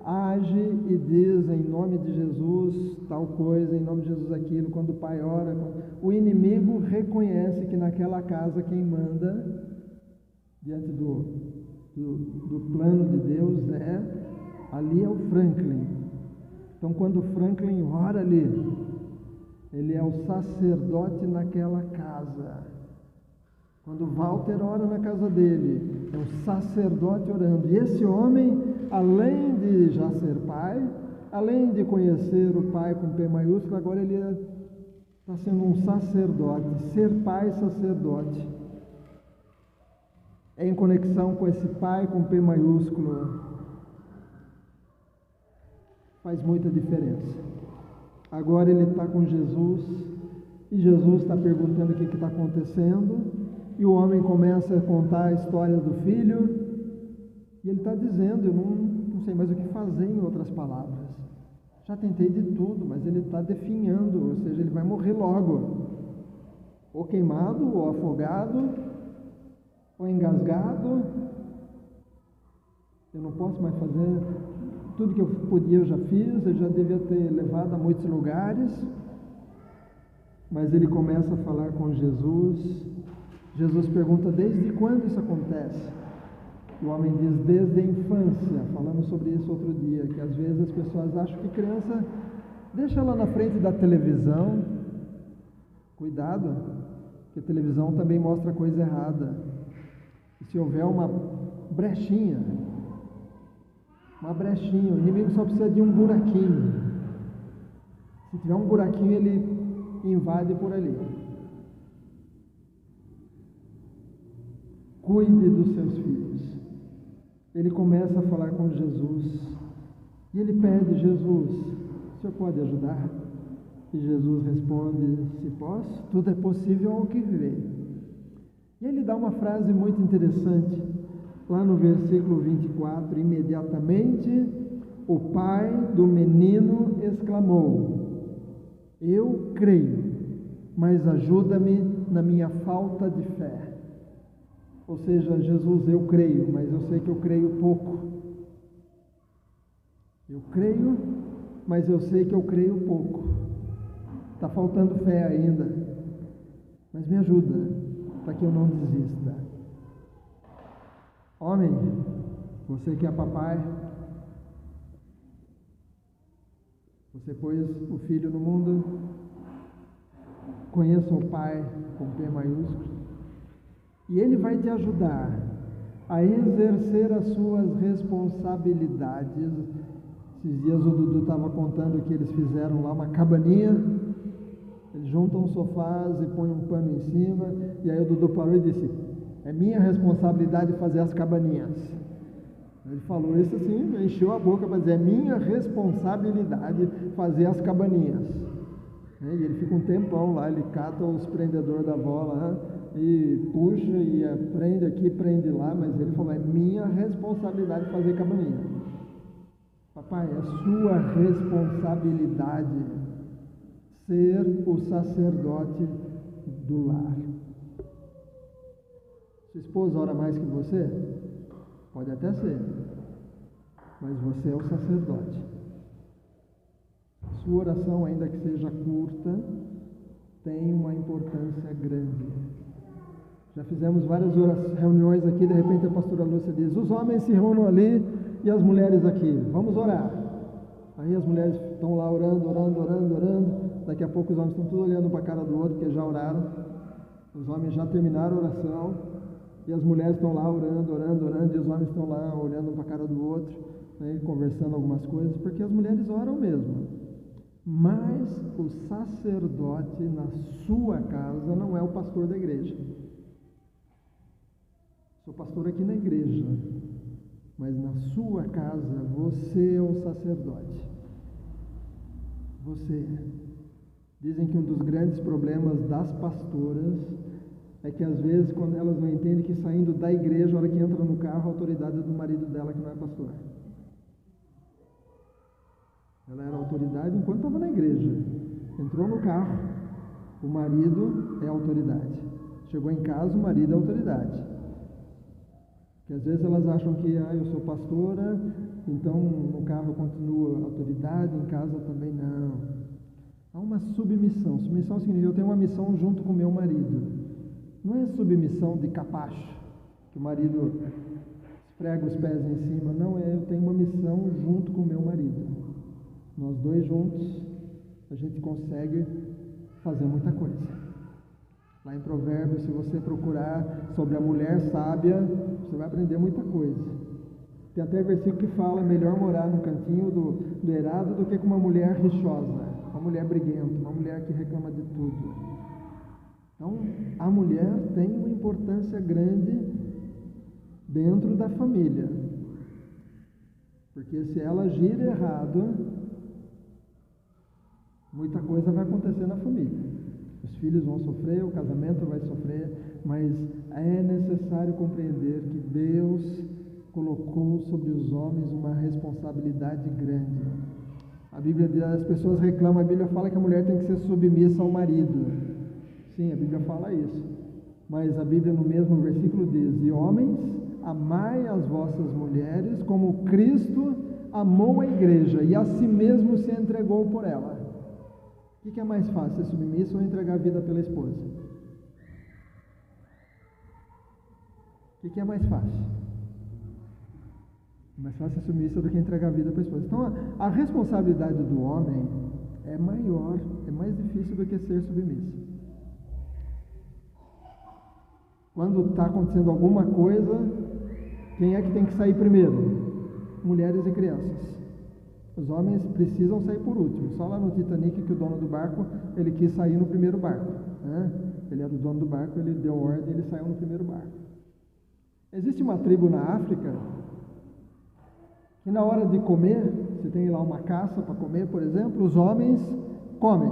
Speaker 1: age e diz em nome de Jesus tal coisa, em nome de Jesus aquilo, quando o pai ora, o inimigo reconhece que naquela casa quem manda, diante do plano de Deus, ali é o Franklin. Então, quando o Franklin ora ali, ele é o sacerdote naquela casa. Quando o Walter ora na casa dele, é o sacerdote orando. E esse homem, além de já ser pai, além de conhecer o Pai com P maiúsculo, agora ele está sendo um sacerdote. Ser pai sacerdote é em conexão com esse Pai com P maiúsculo, faz muita diferença. Agora ele está com Jesus, e Jesus está perguntando o que está acontecendo, e o homem começa a contar a história do filho, e ele está dizendo, eu não sei mais o que fazer, em outras palavras. Já tentei de tudo, mas ele está definhando, ou seja, ele vai morrer logo, ou queimado, ou afogado, ou engasgado. Eu não posso mais fazer tudo que eu podia, eu já fiz, eu já devia ter levado a muitos lugares. Mas ele começa a falar com Jesus. Jesus pergunta, desde quando isso acontece? O homem diz, desde a infância. Falamos sobre isso outro dia, que às vezes as pessoas acham que criança, deixa ela na frente da televisão. Cuidado, que a televisão também mostra coisa errada. E se houver uma brechinha, o inimigo só precisa de um buraquinho. Se tiver um buraquinho, ele invade por ali. cuide dos seus filhos. Ele começa a falar com Jesus e ele pede: Jesus, o senhor pode ajudar? E Jesus responde: se posso, tudo é possível ao que crê. E ele dá uma frase muito interessante, lá no versículo 24: imediatamente o pai do menino exclamou: eu creio, mas ajuda-me na minha falta de fé. Ou seja, Jesus, eu creio, mas eu sei que eu creio pouco. Eu creio, mas eu sei que eu creio pouco. Está faltando fé ainda, mas me ajuda para que eu não desista. Homem, você que é papai, você pôs o filho no mundo, conheça o pai com P maiúsculo, e ele vai te ajudar a exercer as suas responsabilidades. Esses dias o Dudu estava contando que eles fizeram lá uma cabaninha, eles juntam sofás e põem um pano em cima, e aí o Dudu parou e disse: é minha responsabilidade fazer as cabaninhas. Ele falou isso assim, encheu a boca para dizer: é minha responsabilidade fazer as cabaninhas. E ele fica um tempão lá, ele cata os prendedores da avó lá, e puxa e prende aqui, prende lá, mas ele falou: é minha responsabilidade fazer cabaninha. Papai, é sua responsabilidade ser o sacerdote do lar. Sua esposa ora mais que você? Pode até ser, mas você é o sacerdote. Sua oração, ainda que seja curta, tem uma importância grande. Já fizemos várias reuniões aqui, de repente a pastora Lúcia diz: os homens se reúnem ali e as mulheres aqui, vamos orar. Aí as mulheres estão lá orando, daqui a pouco os homens estão todos olhando para a cara do outro, porque já oraram, os homens já terminaram a oração, e as mulheres estão lá orando, e os homens estão lá olhando para a cara do outro, né, conversando algumas coisas, porque as mulheres oram mesmo. Mas o sacerdote na sua casa não é o pastor da igreja. Sou pastor aqui na igreja, mas na sua casa você é o sacerdote. Você. Dizem que um dos grandes problemas das pastoras é que às vezes, quando elas não entendem que saindo da igreja, a hora que entra no carro, a autoridade é do marido dela, que não é pastor. Ela era autoridade enquanto estava na igreja. Entrou no carro, o marido é autoridade. Chegou em casa, o marido é autoridade. Que às vezes elas acham que eu sou pastora, então no carro continua autoridade, em casa também não. Há uma submissão. Submissão significa: eu tenho uma missão junto com o meu marido. Não é submissão de capacho, que o marido esfrega os pés em cima. Não, eu tenho uma missão junto com o meu marido. Nós dois juntos, a gente consegue fazer muita coisa. Lá em Provérbios, se você procurar sobre a mulher sábia, você vai aprender muita coisa. Tem até versículo que fala: melhor morar no cantinho do erado do que com uma mulher rixosa, uma mulher briguenta, uma mulher que reclama de tudo. Então, a mulher tem uma importância grande dentro da família, porque se ela agir errado, muita coisa vai acontecer na família. Os filhos vão sofrer, o casamento vai sofrer, mas é necessário compreender que Deus colocou sobre os homens uma responsabilidade grande. A Bíblia diz, as pessoas reclamam, a Bíblia fala que a mulher tem que ser submissa ao marido. Sim, a Bíblia fala isso. Mas a Bíblia no mesmo versículo diz: e homens, amai as vossas mulheres como Cristo amou a igreja e a si mesmo se entregou por ela. O que é mais fácil, ser submissa ou entregar a vida pela esposa? O que é mais fácil? É mais fácil ser submissa do que entregar a vida para a esposa. Então, a responsabilidade do homem é maior, é mais difícil do que ser submissa. Quando está acontecendo alguma coisa, quem é que tem que sair primeiro? Mulheres e crianças. Os homens precisam sair por último. Só lá no Titanic que o dono do barco, ele quis sair no primeiro barco, né? Ele era o dono do barco, ele deu ordem, ele saiu no primeiro barco. Existe uma tribo na África que na hora de comer, se tem lá uma caça para comer, por exemplo, os homens comem.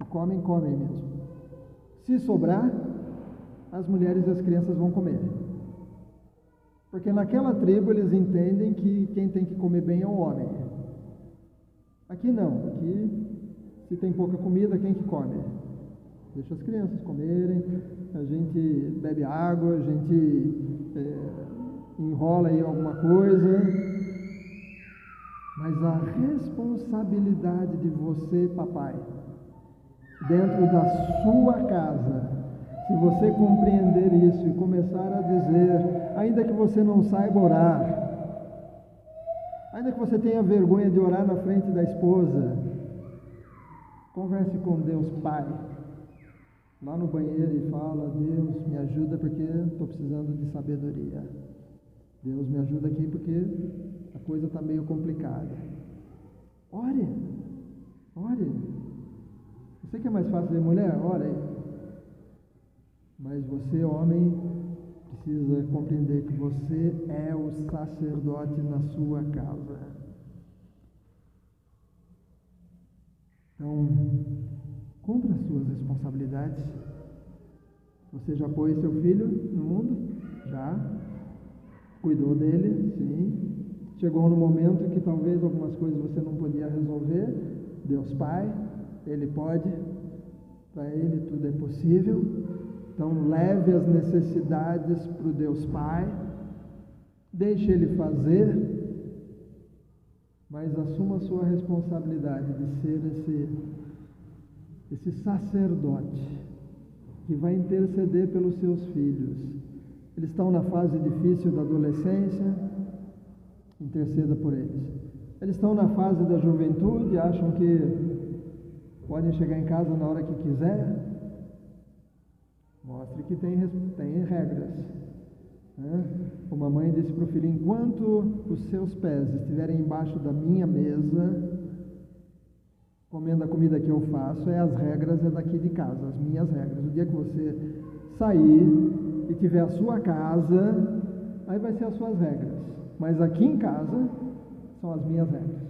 Speaker 1: Comem mesmo. Se sobrar, as mulheres e as crianças vão comer. Porque naquela tribo eles entendem que quem tem que comer bem é o homem. Aqui não, aqui se tem pouca comida, quem que come? Deixa as crianças comerem, a gente bebe água, a gente enrola aí alguma coisa. Mas a responsabilidade de você, papai, dentro da sua casa, se você compreender isso e começar a dizer, ainda que você não saiba orar, ainda que você tenha vergonha de orar na frente da esposa, converse com Deus Pai, lá no banheiro, e fala: Deus, me ajuda porque estou precisando de sabedoria. Deus, me ajuda aqui porque a coisa está meio complicada. Ore. Você que é mais fácil de mulher, ore. Mas você, homem, precisa compreender que você é o sacerdote na sua casa. Então, cumpra as suas responsabilidades. Você já pôs seu filho no mundo? Já. Cuidou dele? Sim. Chegou no momento que talvez algumas coisas você não podia resolver. Deus Pai, Ele pode. Para Ele tudo é possível. Então, leve as necessidades para o Deus Pai. Deixe Ele fazer. Mas assuma a sua responsabilidade de ser esse sacerdote que vai interceder pelos seus filhos. Eles estão na fase difícil da adolescência, interceda por eles. Eles estão na fase da juventude, acham que podem chegar em casa na hora que quiser. Mostre que tem regras. Uma mãe disse para o filho: enquanto os seus pés estiverem embaixo da minha mesa, comendo a comida que eu faço, as regras é daqui de casa, as minhas regras. O dia que você sair e tiver a sua casa, aí vai ser as suas regras. Mas aqui em casa são as minhas regras.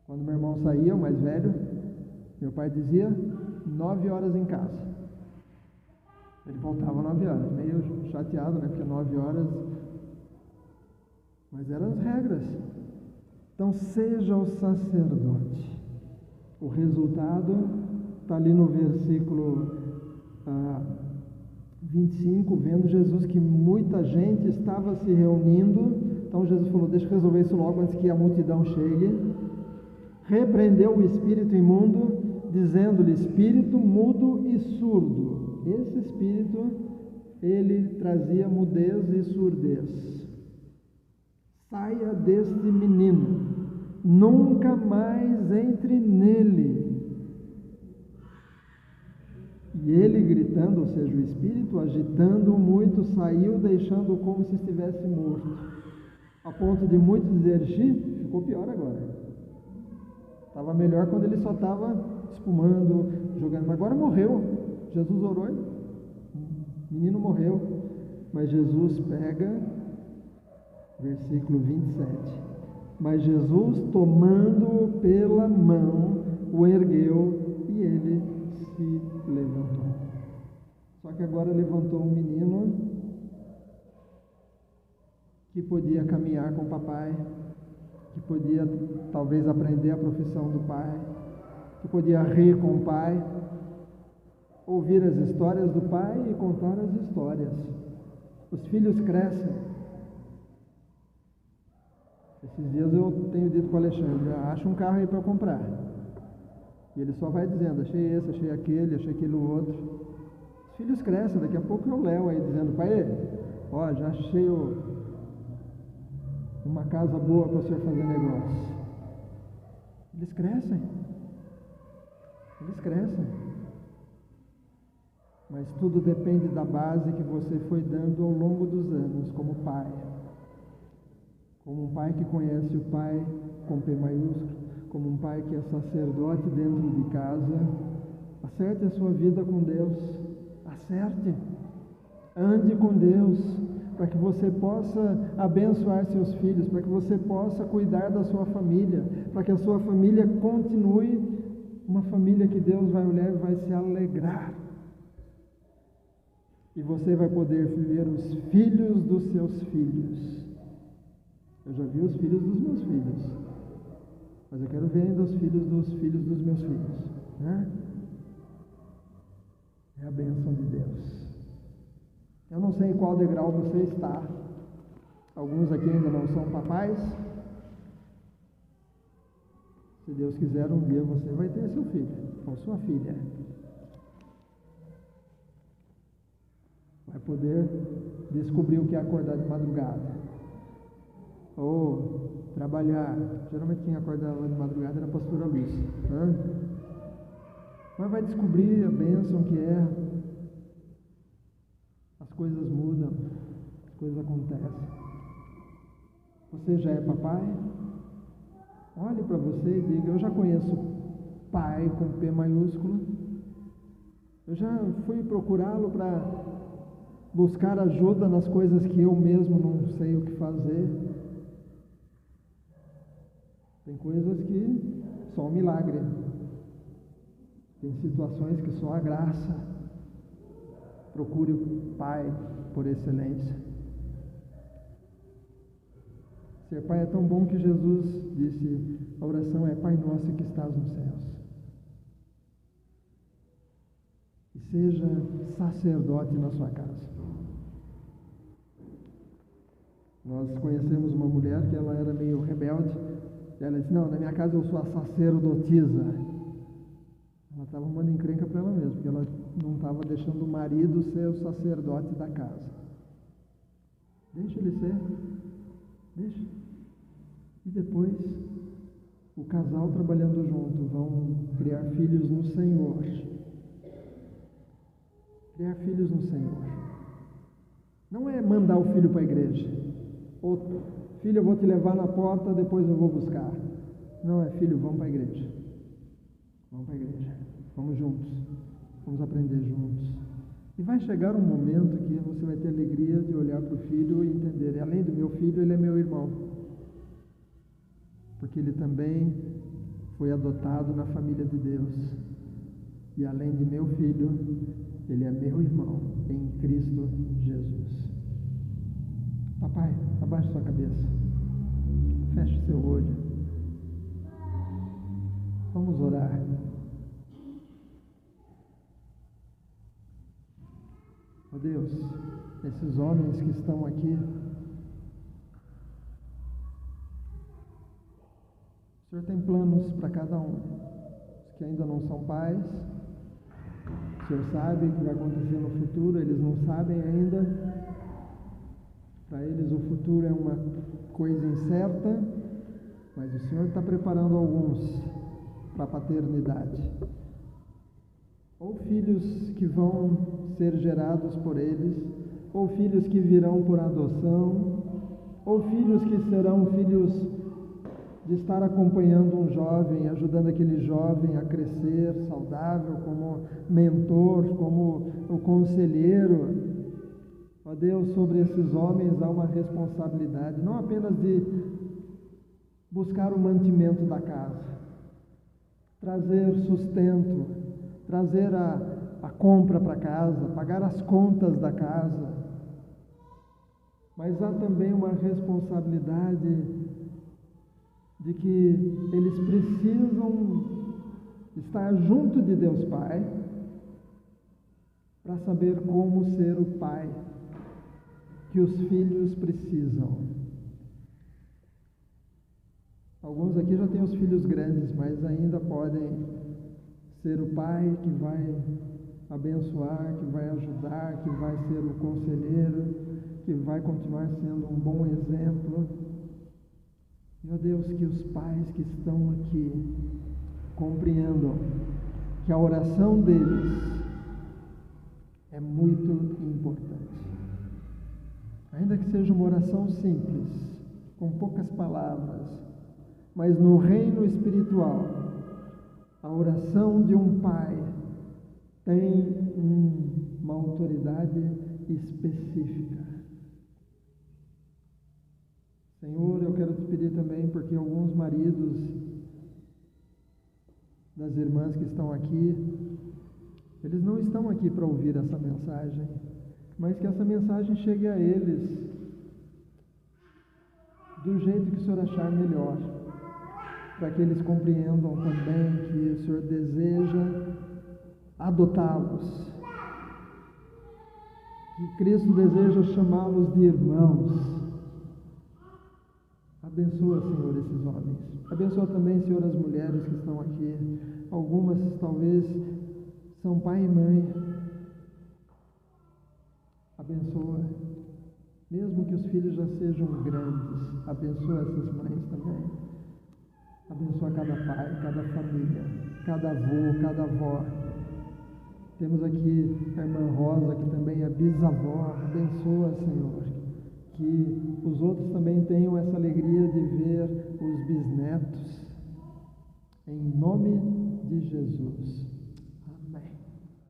Speaker 1: Quando meu irmão saía, o mais velho, meu pai dizia 9 horas em casa. Ele voltava 9 horas, meio chateado, né? Porque 9 horas. Mas eram as regras. Então, seja o sacerdote. O resultado está ali no versículo 25, vendo Jesus que muita gente estava se reunindo. Então, Jesus falou: deixa eu resolver isso logo antes que a multidão chegue. Repreendeu o espírito imundo, dizendo-lhe: espírito mudo e surdo. Esse espírito, ele trazia mudez e surdez. Saia deste menino, nunca mais entre nele. E ele gritando, ou seja, o espírito agitando muito, saiu, deixando-o como se estivesse morto. A ponto de muitos dizer: ficou pior agora. Estava melhor quando ele só estava espumando, jogando, mas agora morreu. Jesus orou, o menino morreu. Mas Jesus pega, versículo 27, mas Jesus, tomando-o pela mão, o ergueu e ele se levantou. Só que agora levantou um menino que podia caminhar com o papai, que podia talvez aprender a profissão do pai, que podia rir com o pai, ouvir as histórias do pai e contar as histórias. Os filhos crescem. Esses dias eu tenho dito com o Alexandre: acha um carro aí para eu comprar. E ele só vai dizendo: achei esse, achei aquele outro. Os filhos crescem, daqui a pouco eu levo aí dizendo: pai, já achei uma casa boa para o senhor fazer negócio. Eles crescem. Mas tudo depende da base que você foi dando ao longo dos anos como pai. Como um pai que conhece o pai com P maiúsculo, como um pai que é sacerdote dentro de casa. Acerte a sua vida com Deus. Acerte. Ande com Deus, para que você possa abençoar seus filhos, para que você possa cuidar da sua família, para que a sua família continue uma família que Deus vai olhar e vai se alegrar. E você vai poder ver os filhos dos seus filhos. Eu já vi os filhos dos meus filhos, mas eu quero ver ainda os filhos dos meus filhos, né? É a bênção de Deus. Eu não sei em qual degrau você está. Alguns aqui ainda não são papais. Se Deus quiser, um dia você vai ter seu filho ou sua filha. Vai poder descobrir o que é acordar de madrugada. Ou trabalhar. Geralmente quem acordava de madrugada era a pastora Lúcia, né? Mas vai descobrir a bênção que é. As coisas mudam, as coisas acontecem. Você já é papai? Olhe para você e diga: eu já conheço pai com P maiúsculo. Eu já fui procurá-lo para buscar ajuda nas coisas que eu mesmo não sei o que fazer. Tem coisas que só um milagre. Tem situações que só a graça. Procure o Pai por excelência. Ser pai é tão bom que Jesus disse: a oração é: Pai nosso que estás nos céus. E seja sacerdote na sua casa. Nós conhecemos uma mulher que ela era meio rebelde. E ela disse: não, na minha casa eu sou a sacerdotisa. Ela estava arrumando encrenca para ela mesma, porque ela não estava deixando o marido ser o sacerdote da casa. Deixa ele ser. Deixa. E depois, o casal trabalhando junto, vão criar filhos no Senhor. Criar filhos no Senhor. Não é mandar o filho para a igreja. Ou, filho, eu vou te levar na porta, depois eu vou buscar. Não, é: filho, vamos para a igreja. Vamos para a igreja. Vamos juntos. Vamos aprender juntos. E vai chegar um momento que você vai ter alegria de olhar para o filho e entender: e além do meu filho, ele é meu irmão. Porque ele também foi adotado na família de Deus. E além de meu filho, ele é meu irmão em Cristo Jesus. Papai, abaixe sua cabeça. Feche seu olho. Vamos orar. Ó Deus, esses homens que estão aqui, o Senhor tem planos para cada um. Os que ainda não são pais, o Senhor sabe o que vai acontecer no futuro, eles não sabem ainda. Para eles o futuro é uma coisa incerta, mas o Senhor está preparando alguns para a paternidade. Ou filhos que vão ser gerados por eles, ou filhos que virão por adoção, ou filhos que serão filhos de estar acompanhando um jovem, ajudando aquele jovem a crescer saudável, como mentor, como o conselheiro. Ó Deus, sobre esses homens há uma responsabilidade, não apenas de buscar o mantimento da casa, trazer sustento, trazer a compra para casa, pagar as contas da casa, mas há também uma responsabilidade de que eles precisam estar junto de Deus Pai para saber como ser o pai que os filhos precisam. Alguns aqui já têm os filhos grandes, mas ainda podem ser o pai que vai abençoar, que vai ajudar, que vai ser o conselheiro, que vai continuar sendo um bom exemplo. Meu Deus, que os pais que estão aqui compreendam que a oração deles é muito importante. Ainda que seja uma oração simples, com poucas palavras, mas no reino espiritual, a oração de um pai tem uma autoridade específica. Senhor, eu quero te pedir também, porque alguns maridos das irmãs que estão aqui, eles não estão aqui para ouvir essa mensagem, mas que essa mensagem chegue a eles do jeito que o Senhor achar melhor, para que eles compreendam também que o Senhor deseja adotá-los, que Cristo deseja chamá-los de irmãos. Abençoa, Senhor, esses homens. Abençoa também, Senhor, as mulheres que estão aqui. Algumas talvez são pai e mãe. Abençoa. Mesmo que os filhos já sejam grandes, abençoa essas mães também. Abençoa cada pai, cada família, cada avô, cada avó. Temos aqui a irmã Rosa, que também é bisavó. Abençoa, Senhor, que os outros também tenham essa alegria de ver os bisnetos. Em nome de Jesus.